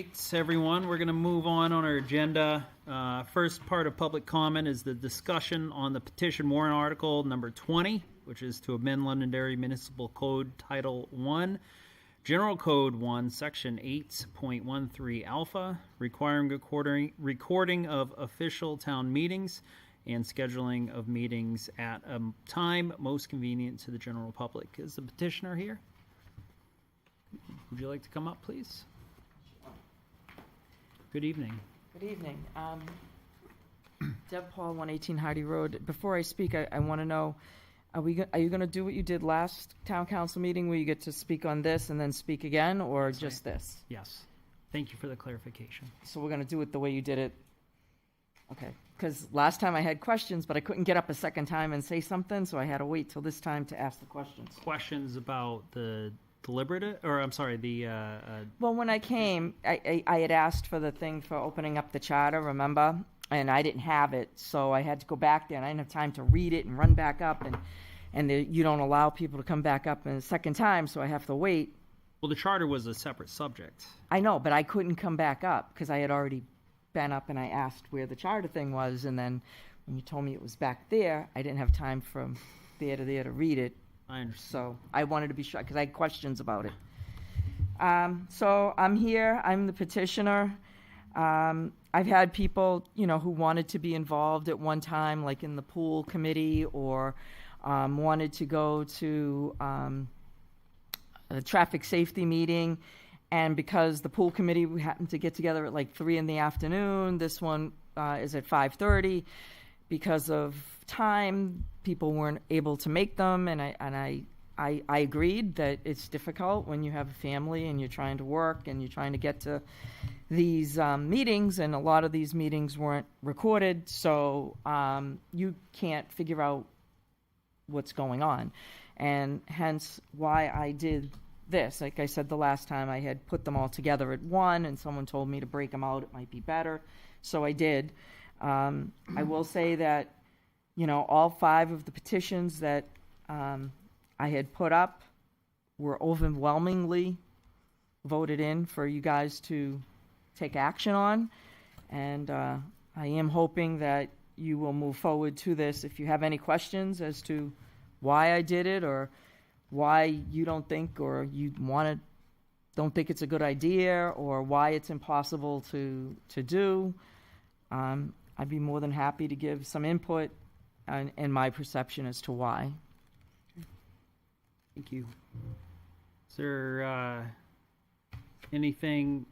Thanks, everyone. We're going to move on our agenda. First part of public comment is the discussion on the petition warrant article number 20, which is to amend Londonderry Municipal Code Title 1, General Code 1, Section 8.13 Alpha, requiring recording of official town meetings and scheduling of meetings at a time most convenient to the general public. Is the petitioner here? Would you like to come up, please? Good evening. Good evening. Deb Paul, 118 Hardy Road. Before I speak, I want to know, are you going to do what you did last town council meeting where you get to speak on this and then speak again, or That's just right. this? Yes. Thank you for the clarification. So we're going to do it the way you did it? Okay. Because last time I had questions, but I couldn't get up a second time and say something, so I had to wait till this time to ask the questions. Questions about the deliberative, or I'm sorry, the... Well, when I came, I had asked for the thing for opening up the charter, remember? And I didn't have it, so I had to go back there, and I didn't have time to read it and run back up, and you don't allow people to come back up a second time, so I have to wait. Well, the charter was a separate subject. I know, but I couldn't come back up, because I had already been up and I asked where the charter thing was, and then when you told me it was back there, I didn't have time from there to read it. I understand. So I wanted to be sure, because I had questions about it. So I'm here, I'm the petitioner. I've had people, who wanted to be involved at one time, like in the pool committee, or wanted to go to a traffic safety meeting. And because the pool committee, we happened to get together at like 3 p.m, this one is at 5:30. Because of time, people weren't able to make them, and I agreed that it's difficult when you have a family and you're trying to work and you're trying to get to these meetings, and a lot of these meetings weren't recorded, so you can't figure out what's going on, and hence why I did this. Like I said the last time, I had put them all together at one, and someone told me to break them out, it might be better, so I did. I will say that, all 5 of the petitions that I had put up were overwhelmingly voted in for you guys to take action on. And I am hoping that you will move forward to this. If you have any questions as to why I did it, or why you don't think, or you don't think it's a good idea, or why it's impossible to do, I'd be more than happy to give some input and my perception as to why. Thank you. Is there anything,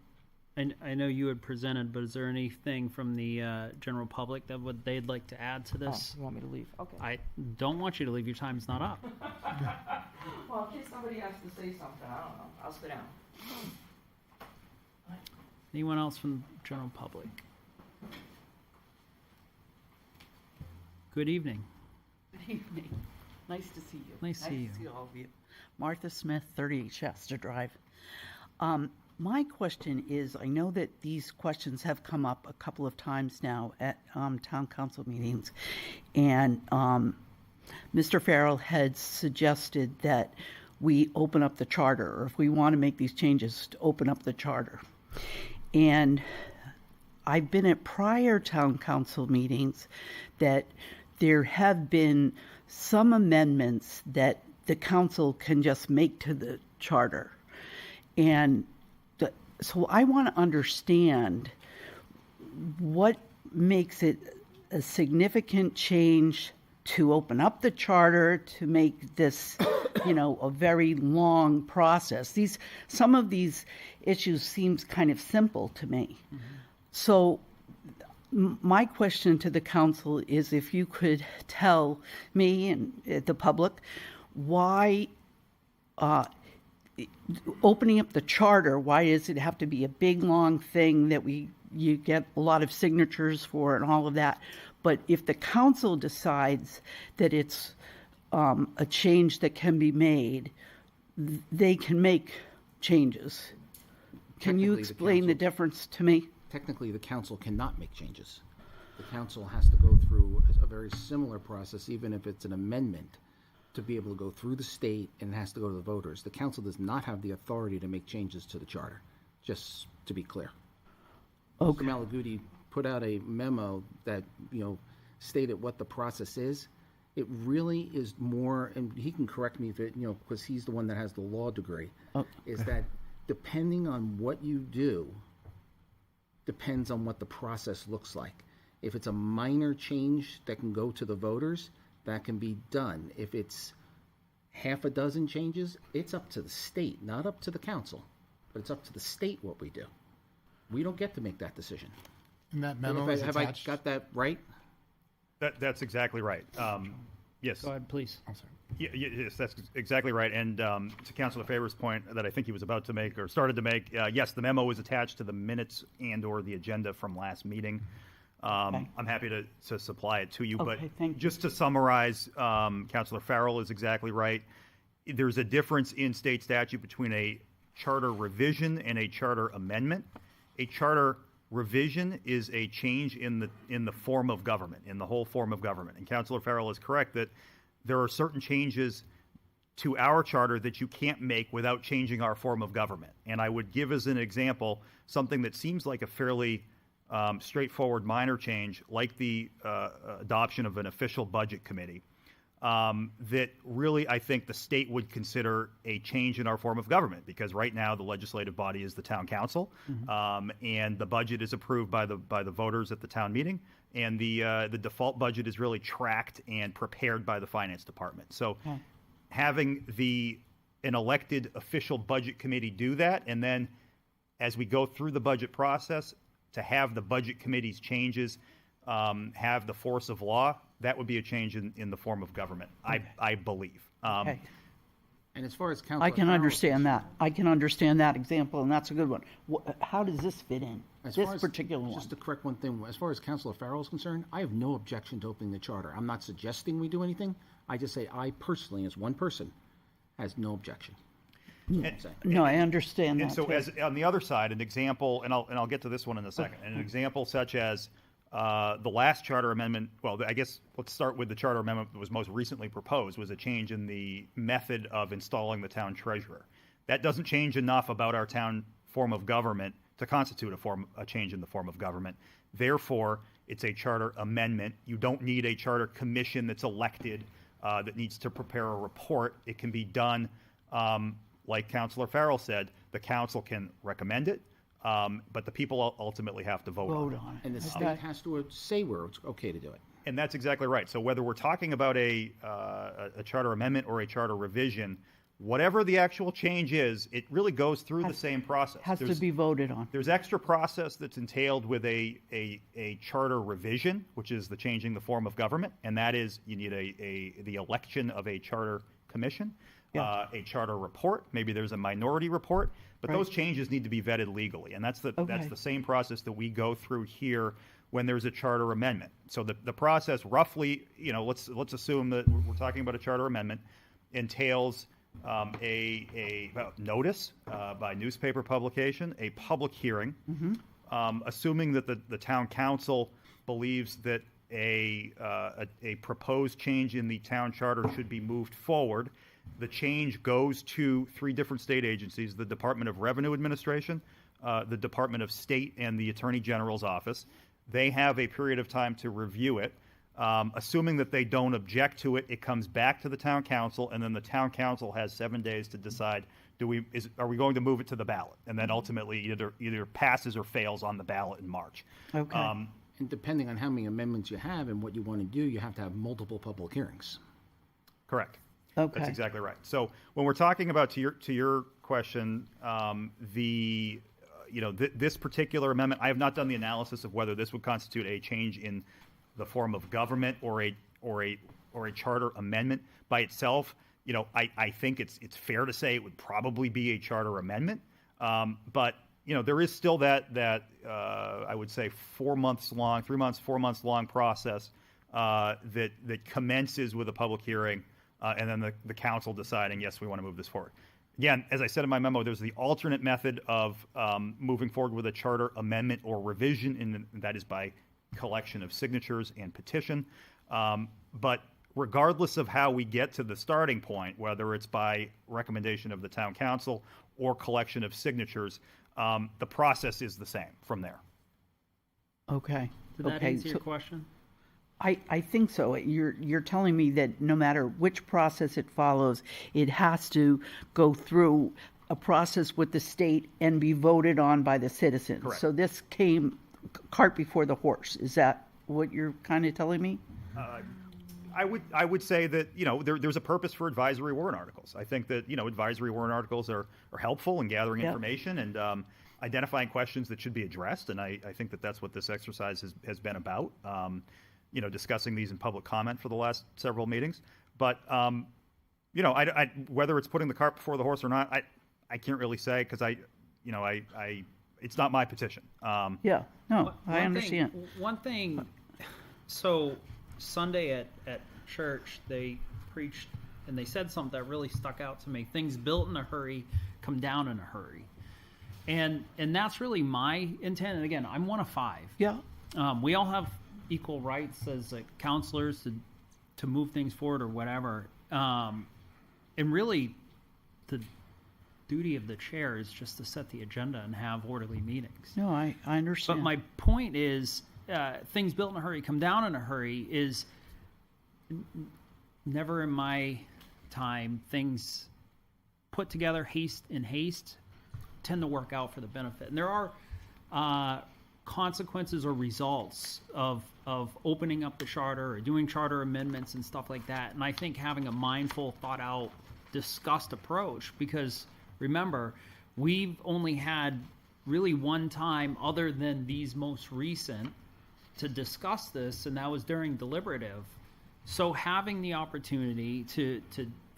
I know you had presented, but is there anything from the general public that they'd like to add to this? Oh, you want me to leave? Okay. I don't want you to leave. Your time's not up. Well, in case somebody has to say something, I don't know. I'll sit down. Anyone else from the general public? Good evening. Good evening. Nice to see you. Nice to see you. Nice to see all of you. Martha Smith, 38 Shasta Drive. My question is, I know that these questions have come up a couple of times now at town council meetings, and Mr. Farrell had suggested that we open up the charter, or if we want to make these changes, to open up the charter. And I've been at prior town council meetings that there have been some amendments that the council can just make to the charter. And so I want to understand what makes it a significant change to open up the charter, to make this, a very long process. Some of these issues seems kind of simple to me. Mm-hmm. So my question to the council is if you could tell me and the public why opening up the charter, why does it have to be a big, long thing that you get a lot of signatures for and all of that? But if the council decides that it's a change that can be made, they can make changes. Can you explain the difference to me? Technically, the council cannot make changes. The council has to go through a very similar process, even if it's an amendment, to be able to go through the state, and it has to go to the voters. The council does not have the authority to make changes to the charter. just to be clear. Okay. Mr. Malaguti put out a memo that, stated what the process is. It really is more, and he can correct me if it, because he's the one that has the law degree, is that depending on what you do, depends on what the process looks like. If it's a minor change that can go to the voters, that can be done. If it's half a dozen changes, it's up to the state, not up to the council, but it's up to the state what we do. We don't get to make that decision. And that memo is Have I attached. got that right? That's exactly right. Yes. Go ahead, please. I'm sorry. Yes, that's exactly right. And to Councilor Faber's point that I think he was about to make or started to make, yes, the memo was attached to the minutes and/or the agenda from last meeting. Okay. I'm happy to supply it to you. But Okay, thank you. just to summarize, Councilor Farrell is exactly right. There's a difference in state statute between a charter revision and a charter amendment. A charter revision is a change in the form of government, in the whole form of government. And Councilor Farrell is correct that there are certain changes to our charter that you can't make without changing our form of government. And I would give as an example something that seems like a fairly straightforward minor change, like the adoption of an official budget committee, that really I think the state would consider a change in our form of government, because right now the legislative body is the town council, and the budget is approved by the voters at the town meeting, and the default budget is really tracked and prepared by the finance department. So having an elected official budget committee do that, and then as we go through the budget process, to have the budget committee's changes have the force of law, that would be a change in the form of government, I believe. Okay. And as far as Councilor I can Farrell- understand that. I can understand that example, and that's a good one. How does this fit in? As This far as- particular one? Just to correct one thing, as far as Councilor Farrell is concerned, I have no objection to opening the charter. I'm not suggesting we do anything. I just say I personally, as one person, has no objection. No, I understand that. And so, too. as on the other side, an example, and I'll get to this one in a second. An example such as the last charter amendment. Well, I guess let's start with the charter amendment that was most recently proposed. Was a change in the method of installing the town treasurer. That doesn't change enough about our town form of government to constitute a change in the form of government. Therefore, it's a charter amendment. You don't need a charter commission that's elected that needs to prepare a report. It can be done. Like Councilor Farrell said, the council can recommend it, but the people ultimately have to vote on it. on it. And the state has to say where it's okay to do it. And that's exactly right. So whether we're talking about a charter amendment or a charter revision, whatever the actual change is, it really goes through the same process. Has to be voted on. There's extra process that's entailed with a charter revision, which is the changing the form of government, and that is you need the election of a charter commission. A charter report, maybe there's a minority report, but those changes need to be vetted legally, and that's the same process that we go through here when there's a charter amendment. So the process roughly, let's assume that we're talking about a charter amendment, entails a notice by newspaper publication, a public hearing, assuming that the town council believes that a proposed change in the town charter should be moved forward. The change goes to 3 different state agencies: the Department of Revenue Administration, the Department of State, and the Attorney General's office. They have a period of time to review it. Assuming that they don't object to it, it comes back to the town council, and then the town council has 7 days to decide, are we going to move it to the ballot? And then ultimately either passes or fails on the ballot in March. Okay. And depending on how many amendments you have and what you want to do, you have to have multiple public hearings. Correct. Okay. That's exactly right. So when we're talking about to your question, this particular amendment, I have not done the analysis of whether this would constitute a change in the form of government or a charter amendment by itself. I think it's fair to say it would probably be a charter amendment, but there is still that I would say 4 months long, 3 months, 4 months long process that commences with a public hearing. And then the council deciding, yes, we want to move this forward. Again, as I said in my memo, there's the alternate method of moving forward with a charter amendment or revision, and that is by collection of signatures and petition. But regardless of how we get to the starting point, whether it's by recommendation of the town council or collection of signatures, The process is the same from there. Okay. Did that Okay. answer your question? I think so. You're telling me that no matter which process it follows, it has to go through a process with the state and be voted on by the citizens. Correct. So this came cart before the horse. Is that what you're kind of telling me? I would say that, there's a purpose for advisory warrant articles. I think that, advisory warrant articles are helpful in gathering Yeah. information and identifying questions that should be addressed. And I think that that's what this exercise has been about, discussing these in public comment for the last several meetings. But, whether it's putting the cart before the horse or not, I can't really say because it's not my petition. Yeah. No, One I understand. One thing, so Sunday at church, they preached and they said something that really stuck out to me. Things built in a hurry come down in a hurry. And that's really my intent. And again, I'm one of 5. Yeah. We all have equal rights as counselors to move things forward or whatever. And really, the duty of the chair is just to set the agenda and have orderly meetings. No, I understand. But my point is, things built in a hurry come down in a hurry is never in my time things put together in haste tend to work out for the benefit. And there are consequences or results of opening up the charter or doing charter amendments and stuff like that. And I think having a mindful, thought out, discussed approach, because remember, we've only had really one time other than these most recent to discuss this, and that was during deliberative. So having the opportunity to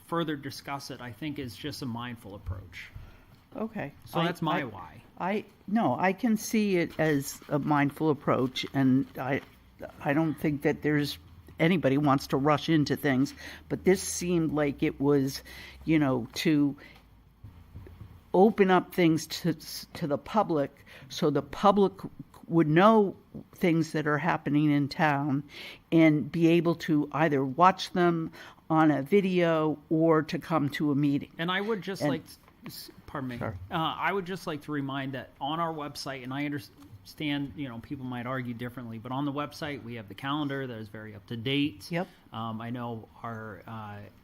further discuss it, I think, is just a mindful approach. Okay. So that's my why. I can see it as a mindful approach, and I don't think that there's anybody wants to rush into things, but this seemed like it was, to open up things to the public so the public would know things that are happening in town and be able to either watch them on a video or to come to a meeting. And I would just pardon me. Sorry. I would just like to remind that on our website, and I understand, people might argue differently, but on the website we have the calendar that is very up to date. Yep. I know our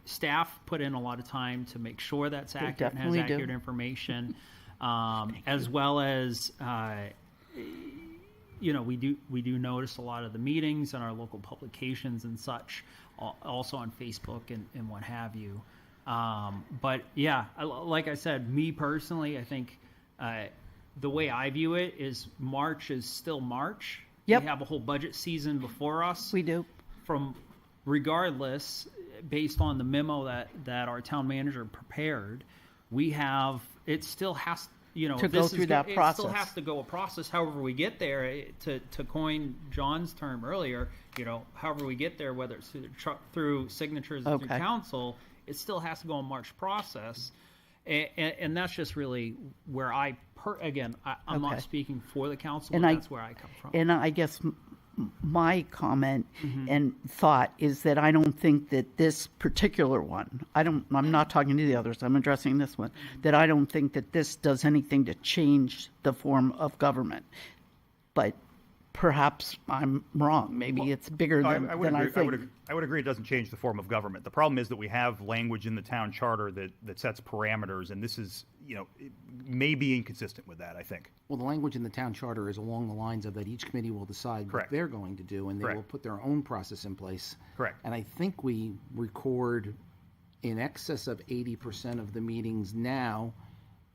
staff put in a lot of time to make sure that's accurate and has definitely accurate do. information, as well as we do notice a lot of the meetings and our local publications and such, also on Facebook and what have you. But yeah, like I said, me personally, I think the way I view it is March is still March. Yep. We have a whole budget season before us. We do. Regardless, based on the memo that our town manager prepared, it still has to go through that process. It still has to go a process. However we get there, to coin John's term earlier, however we get there, whether it's through signatures or through council, it still has to go a March process. And that's just really where I'm not speaking for the council, but that's where I come from. And I guess my comment and thought is that I don't think that this particular one, I'm not talking to the others, I'm addressing this one, that I don't think that this does anything to change the form of government. But perhaps I'm wrong. Maybe it's bigger than I think. I would agree it doesn't change the form of government. The problem is that we have language in the town charter that sets parameters, and this is, it may be inconsistent with that, I think. Well, the language in the town charter is along the lines of that each committee will decide Correct. what they're going to do, and they Correct. will put their own process in place. Correct. And I think we record in excess of 80% of the meetings now,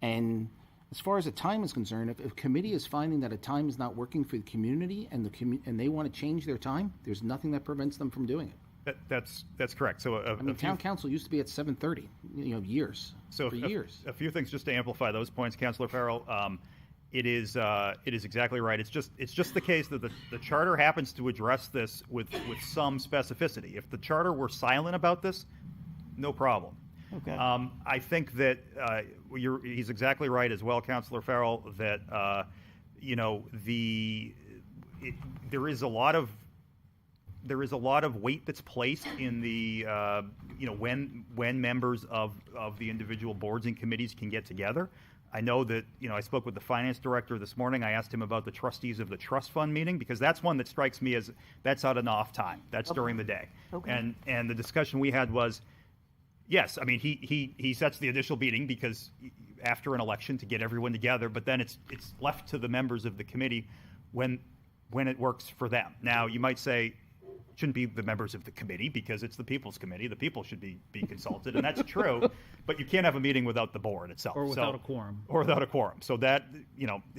and as far as the time is concerned, if a committee is finding that a time is not working for the community and and they want to change their time, there's nothing that prevents them from doing it. That's correct. So Town council used to be at 7:30, years. So for years. A few things just to amplify those points, Councilor Farrell. It is exactly right. It's just the case that the charter happens to address this with some specificity. If the charter were silent about this, no problem. Okay. I think that he's exactly right as well, Councilor Farrell, that there is a lot of weight that's placed in the when members of the individual boards and committees can get together. I know that, I spoke with the finance director this morning. I asked him about the trustees of the trust fund meeting, because that's one that strikes me as that's out of off time. That's during the day. Okay. And the discussion we had was, yes, I mean, he sets the initial meeting because after an election to get everyone together, but then it's left to the members of the committee when it works for them. Now, you might say, it shouldn't be the members of the committee because it's the people's committee. The people should be consulted, and that's true, but you can't have a meeting without the board itself. Or without a quorum. Or without a quorum. So that,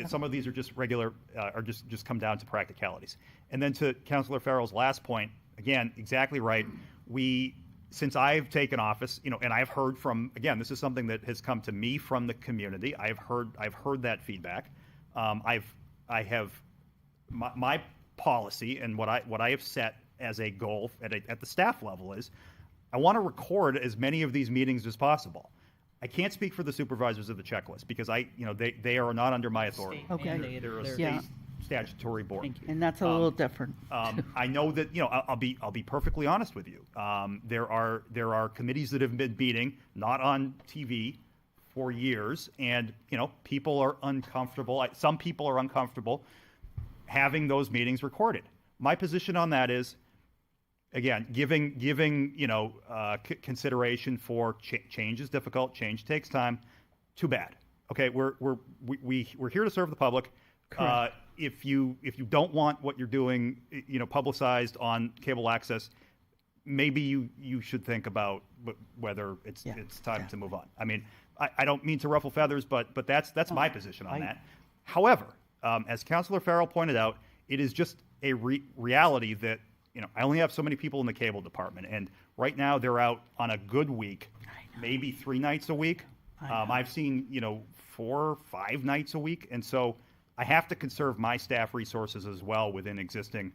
some of these are just regular, or just come down to practicalities. And then to Councilor Farrell's last point, again, exactly right. Since I've taken office, and I've heard from, again, this is something that has come to me from the community. I've heard that feedback. My policy and what I have set as a goal at the staff level is I want to record as many of these meetings as possible. I can't speak for the supervisors of the checklist because they are not under my authority. Okay. They're a Yeah. state statutory board. Thank you. And that's a little different. I know that I'll be perfectly honest with you. There are committees that have been meeting not on TV for years, and people are uncomfortable. Some people are uncomfortable having those meetings recorded. My position on that is, again, giving consideration for change is difficult. Change takes time. Too bad. Okay, we're here to serve the public. If you don't want what you're doing, publicized on cable access, maybe you should think about whether it's time to move on. I mean, I don't mean to ruffle feathers, but that's my position on that. However, as Councilor Farrell pointed out, it is just a reality that I only have so many people in the cable department, and right now they're out on a good week, maybe 3 nights a week. I've seen 4 or 5 nights a week, and so I have to conserve my staff resources as well within existing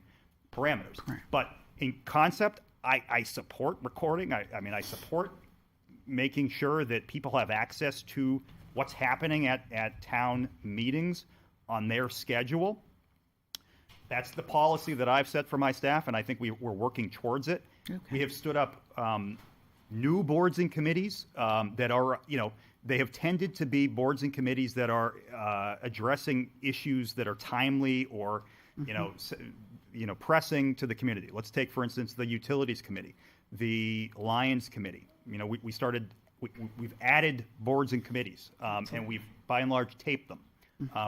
parameters. But in concept, I support recording. I support making sure that people have access to what's happening at town meetings on their schedule. That's the policy that I've set for my staff, and I think we're working towards it. Okay. We have stood up new boards and committees that are, they have tended to be boards and committees that are addressing issues that are timely or, pressing to the community. Let's take, for instance, the Utilities Committee, the Lions Committee. We've added boards and committees, and we've, by and large, taped them.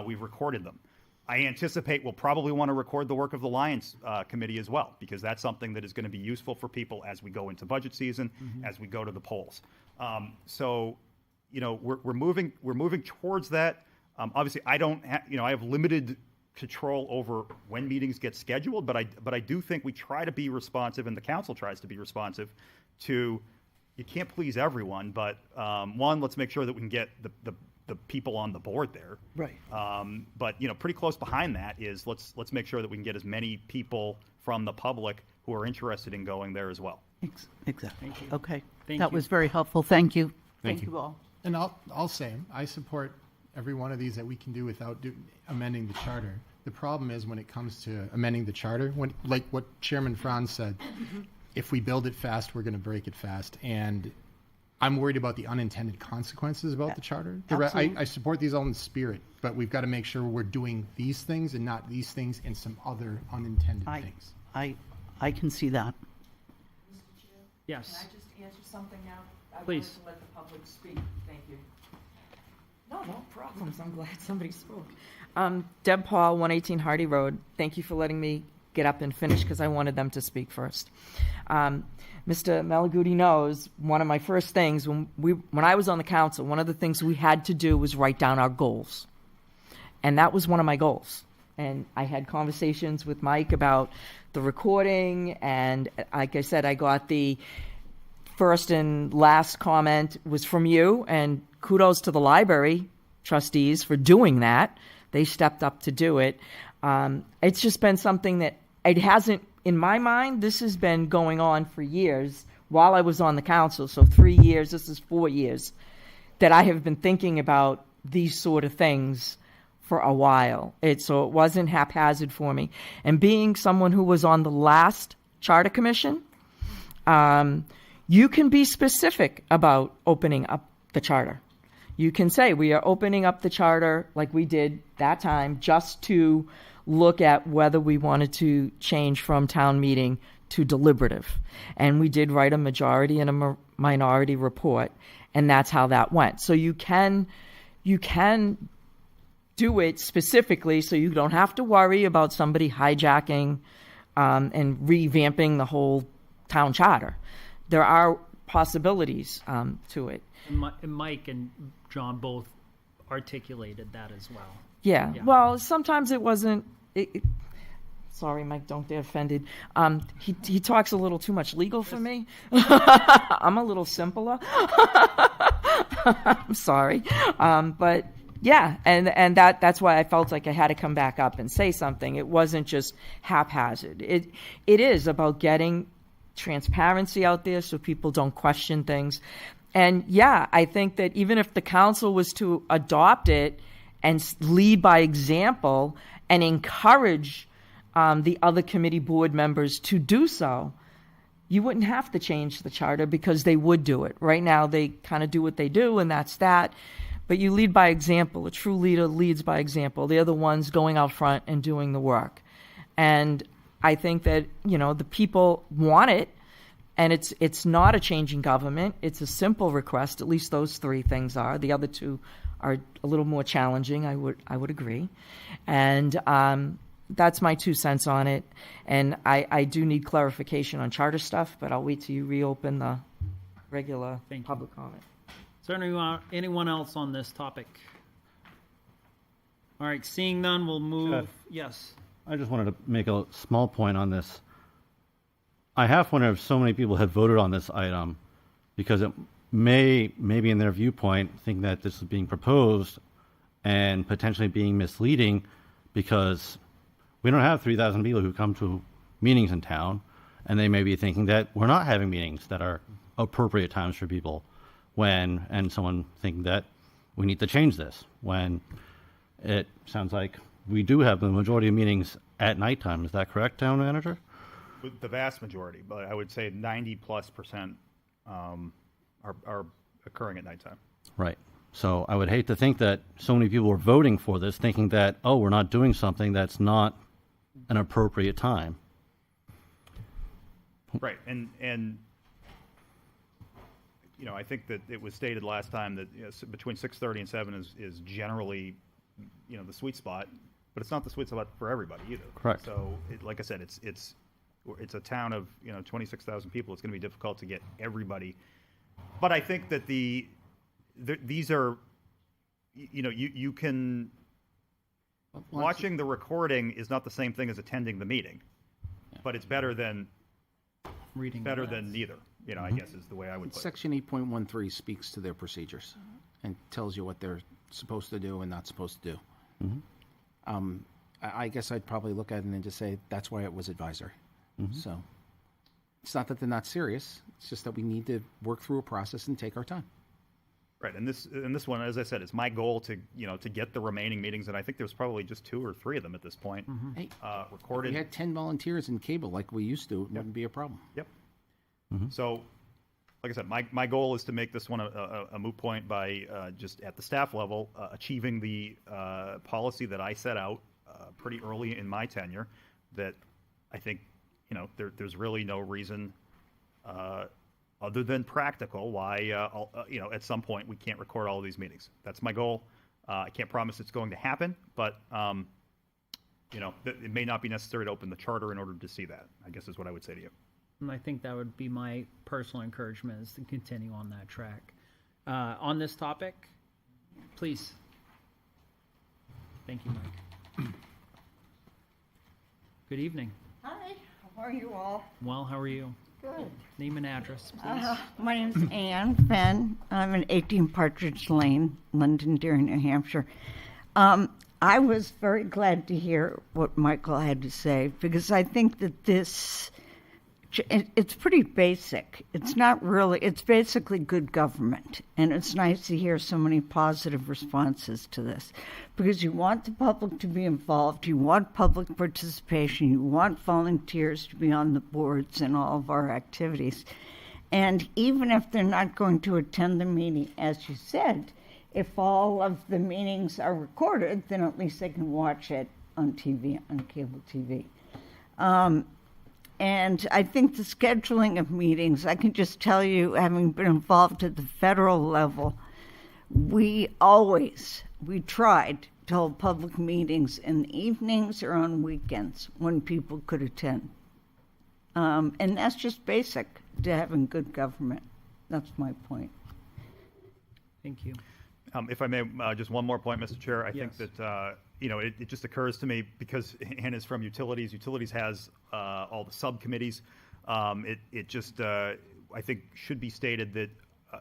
We've recorded them. I anticipate we'll probably want to record the work of the Lions Committee as well, because that's something that is going to be useful for people as we go into budget season, as we go to the polls. We're moving towards that. Obviously, I have limited control over when meetings get scheduled, but I do think we try to be responsive, and the council tries to be responsive to. You can't please everyone, but one, let's make sure that we can get the people on the board there. Right. But pretty close behind that is let's make sure that we can get as many people from the public who are interested in going there as well. Exactly. Okay. Thank That you. was very helpful. Thank you. Thank you. you all. And I'll say, I support every one of these that we can do without amending the charter. The problem is when it comes to amending the charter, like what Chairman Franz said, if we build it fast, we're going to break it fast. And I'm worried about the unintended consequences about the charter. I support these all in spirit, but we've got to make sure we're doing these things and not these things and some other unintended things. I can see that. Yes. Can I just answer something now? I Please. wanted to let the public speak. Thank you. No problems. I'm glad somebody spoke. Deb Paul, 118 Hardy Road. Thank you for letting me get up and finish because I wanted them to speak first. Mr. Malaguti knows one of my first things when I was on the council, one of the things we had to do was write down our goals. And that was one of my goals. And I had conversations with Mike about the recording, and like I said, I got the first and last comment was from you, and kudos to the library trustees for doing that. They stepped up to do it. It's just been something that it hasn't, in my mind, this has been going on for years while I was on the council. So 3 years, this is 4 years, that I have been thinking about these sort of things for a while. So it wasn't haphazard for me. And being someone who was on the last charter commission, you can be specific about opening up the charter. You can say we are opening up the charter like we did that time just to look at whether we wanted to change from town meeting to deliberative. And we did write a majority and a minority report, and that's how that went. So you can do it specifically so you don't have to worry about somebody hijacking and revamping the whole town charter. There are possibilities to it. And Mike and John both articulated that as well. Yeah. Yeah. Well, sometimes it wasn't. Sorry, Mike, don't get offended. He talks a little too much legal for me. I'm a little simpler. I'm sorry. But yeah, and that's why I felt like I had to come back up and say something. It wasn't just haphazard. It is about getting transparency out there so people don't question things. And yeah, I think that even if the council was to adopt it and lead by example and encourage the other committee board members to do so, you wouldn't have to change the charter because they would do it. Right now, they kind of do what they do, and that's that. But you lead by example. A true leader leads by example. They're the ones going out front and doing the work. And I think that, the people want it, and it's not a changing government. It's a simple request. At least those three things are. The other two are a little more challenging, I would agree. And that's my 2 cents on it. And I do need clarification on charter stuff, but I'll wait till you reopen the regular public comment. Is there anyone else on this topic? All right, seeing none, we'll move. Chad. Yes. I just wanted to make a small point on this. I half wonder if so many people have voted on this item because it maybe in their viewpoint, think that this is being proposed and potentially being misleading because we don't have 3,000 people who come to meetings in town, and they may be thinking that we're not having meetings that are appropriate times for people and someone thinking that we need to change this when it sounds like we do have the majority of meetings at nighttime. Is that correct, Town Manager? The vast majority, but I would say 90+% are occurring at nighttime. Right. So I would hate to think that so many people were voting for this thinking that, oh, we're not doing something that's not an appropriate time. Right, and I think that it was stated last time that between 6:30 and 7 is generally, the sweet spot, but it's not the sweet spot for everybody either. Correct. So, like I said, it's a town of 26,000 people. It's going to be difficult to get everybody, but I think that these are, you can. Watching the recording is not the same thing as attending the meeting, but it's better than Reading neither. I guess is the way I would put it. Section 8.13 speaks to their procedures and tells you what they're supposed to do and not supposed to do. I guess I'd probably look at it and just say that's why it was advisory. So it's not that they're not serious. It's just that we need to work through a process and take our time. Right, and this one, as I said, it's my goal to get the remaining meetings, and I think there's probably just 2 or 3 of them at this point Hey, recorded. if we had 10 volunteers in cable like we used to, it wouldn't be a problem. Yep. So, like I said, my goal is to make this one a moot point by just at the staff level achieving the policy that I set out pretty early in my tenure. That I think there's really no reason. Other than practical, why at some point we can't record all of these meetings. That's my goal. I can't promise it's going to happen, but it may not be necessary to open the charter in order to see that, I guess is what I would say to you. And I think that would be my personal encouragement is to continue on that track. On this topic, please. Thank you, Mike. Good evening. Hi, how are you all? Well, how are you? Good. Name and address, please. My name's Ann Fenn. I'm in 18 Partridge Lane, Londonderry, New Hampshire. I was very glad to hear what Michael had to say because I think that it's pretty basic. It's not really, it's basically good government. And it's nice to hear so many positive responses to this because you want the public to be involved, you want public participation, you want volunteers to be on the boards and all of our activities. And even if they're not going to attend the meeting, as you said, if all of the meetings are recorded, then at least they can watch it on TV, on cable TV. And I think the scheduling of meetings, I can just tell you, having been involved at the federal level, we tried to hold public meetings in the evenings or on weekends when people could attend. And that's just basic to having good government. That's my point. Thank you. If I may, just one more point, Mr. Chair. I think Yes. that, it just occurs to me, because Hannah's from Utilities. Utilities has all the subcommittees. It just, I think, should be stated that,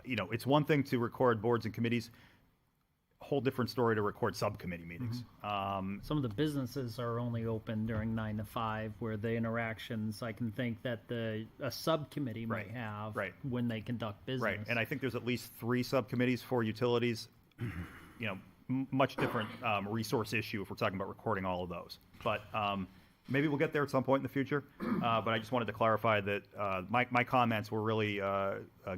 it's one thing to record boards and committees, whole different story to record subcommittee meetings. Some of the businesses are only open during 9 to 5, where the interactions I can think that a subcommittee might have when they conduct business. Right, and I think there's at least 3 subcommittees for utilities. Much different resource issue if we're talking about recording all of those. But maybe we'll get there at some point in the future. But I just wanted to clarify that my comments were really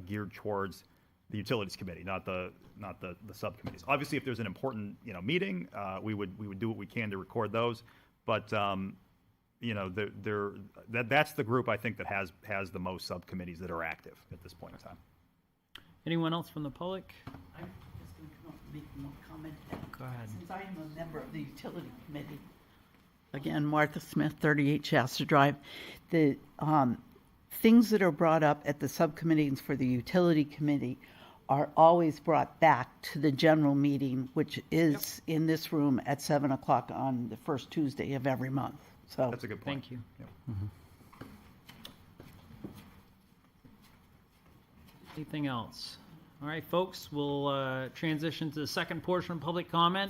geared towards the Utilities Committee, not the subcommittees. Obviously, if there's an important meeting, we would do what we can to record those. But that's the group I think that has the most subcommittees that are active at this point in time. Anyone else from the public? I'm just going to come up and make one comment. Go ahead. Since I am a member of the Utility Committee, again, Martha Smith, 38 Shasta Drive, the things that are brought up at the subcommittees for the Utility Committee are always brought back to the general meeting, which is in this room at 7 o'clock on the first Tuesday of every month. So That's a good point. Thank you. Yep. Anything else? All right, folks, we'll transition to the second portion of public comment.